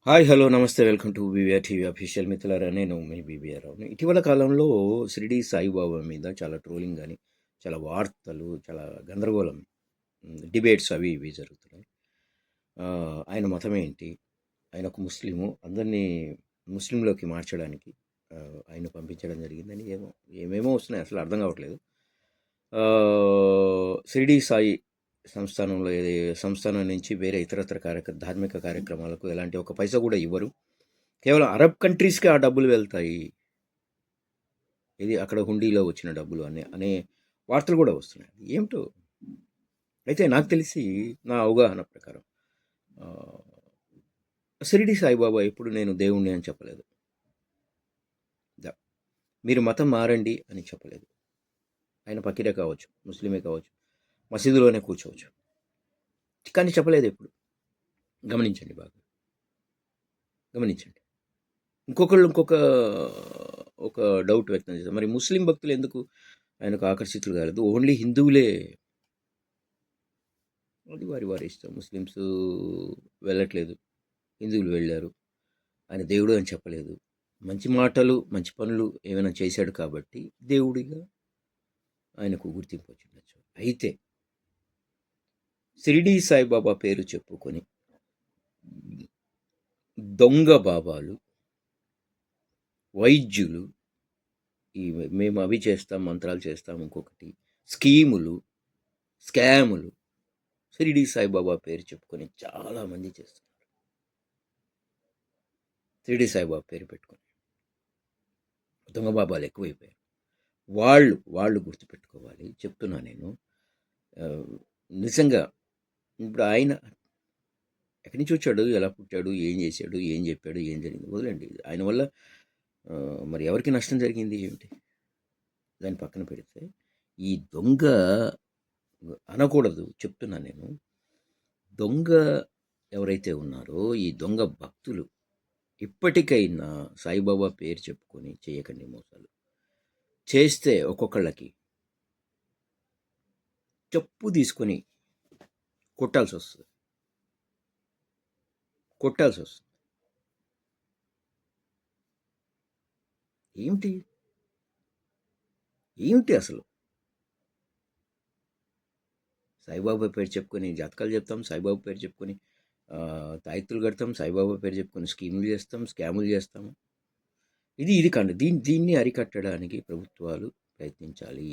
Hi! Hello! నమస్తే. Welcome to BVR TV official. మిత్రులారా, నేను మీ బీవీఆర్ రావుని. ఇటీవల కాలంలో షిరిడీ సాయిబాబా మీద చాలా ట్రోలింగ్ గాని, చాలా వార్తలు, చాలా గందరగోళం, డిబేట్స్ అవి ఇవి జరుగుతున్నాయి. ఆయన మతమేంటి? ఆయన ఒక ముస్లిము. అందరినీ ముస్లింలోకి మార్చడానికి ఆయన్ని పంపించడం జరిగిందని ఏమేమో వస్తున్నాయి. అసలు అర్థం కావట్లేదు. షిరిడీ సాయి సంస్థానంలో సంస్థానం నుంచి వేరే ఇతరత్ర ధార్మిక కార్యక్రమాలకు ఎలాంటి ఒక పైసా కూడా ఇవ్వరు. కేవలం అరబ్ కంట్రీస్‌కే ఆ డబ్బులు వెళ్తాయి. ఇది అక్కడ హుండీలో వచ్చిన డబ్బులు అనే వార్తలు కూడా వస్తున్నాయి. ఏమిటో. అయితే నాకు తెలిసి నా అవగాహన ప్రకారం షిరిడి సాయిబాబా ఎప్పుడు నేను దేవుణ్ణి అని చెప్పలేదు. మీరు మతం మారండి అని చెప్పలేదు. ఆయన పకీరే కావచ్చు, ముస్లిమే కావచ్చు, మసీదులోనే కూర్చోవచ్చు. కానీ చెప్పలేదు ఎప్పుడు. గమనించండి బాగా. గమనించండి. ఒక డౌట్ వ్యక్తం చేశారు. మరి ముస్లిం భక్తులు ఎందుకు ఆయనకు ఆకర్షితులు కాలేదు? ఓన్లీ హిందువులే. అది వారి ఇష్టం. ముస్లిమ్స్ వెళ్ళట్లేదు, హిందువులు వెళ్ళారు. ఆయన దేవుడు అని చెప్పలేదు. మంచి మాటలు, మంచి పనులు ఏమైనా చేశాడు కాబట్టి దేవుడిగా ఆయనకు గుర్తింపు వచ్చిండొచ్చు. అయితే షిరిడీ సాయిబాబా పేరు చెప్పుకొని దొంగ బాబాలు, వైద్యులు, మేము అవి చేస్తాం, మంత్రాలు చేస్తాం, ఇంకొకటి స్కీములు, స్కాములు షిరిడీ సాయిబాబా పేరు చెప్పుకొని చాలామంది చేస్తున్నారు. షిరిడీ సాయిబాబా పేరు పెట్టుకొని దొంగ బాబాలు ఎక్కువైపోయారు. వాళ్ళు గుర్తుపెట్టుకోవాలి. చెప్తున్నా నేను. నిజంగా ఇప్పుడు ఆయన ఎక్కడి నుంచి వచ్చాడు, ఎలా పుట్టాడు, ఏం చేశాడు, ఏం చెప్పాడు, ఏం జరిగింది వదిలేండి. ఆయన వల్ల మరి ఎవరికి నష్టం జరిగింది ఏమిటి, దాన్ని పక్కన పెడితే ఈ దొంగ అనకూడదు, చెప్తున్నా నేను. దొంగ ఎవరైతే ఉన్నారో ఈ దొంగ భక్తులు ఇప్పటికైనా సాయిబాబా పేరు చెప్పుకొని చేయకండి మోసాలు. చేస్తే ఒక్కొక్కళ్ళకి చెప్పు తీసుకొని కొట్టాల్సి వస్తుంది. ఏమిటి ఏమిటి అసలు? సాయిబాబా పేరు చెప్పుకొని జాతకాలు చెప్తాం, సాయిబాబా పేరు చెప్పుకొని తాయెత్తులు కడతాం, సాయిబాబా పేరు చెప్పుకొని స్కీములు చేస్తాం, స్కాములు చేస్తాము. ఇది కండి. దీన్ని అరికట్టడానికి ప్రభుత్వాలు ప్రయత్నించాలి.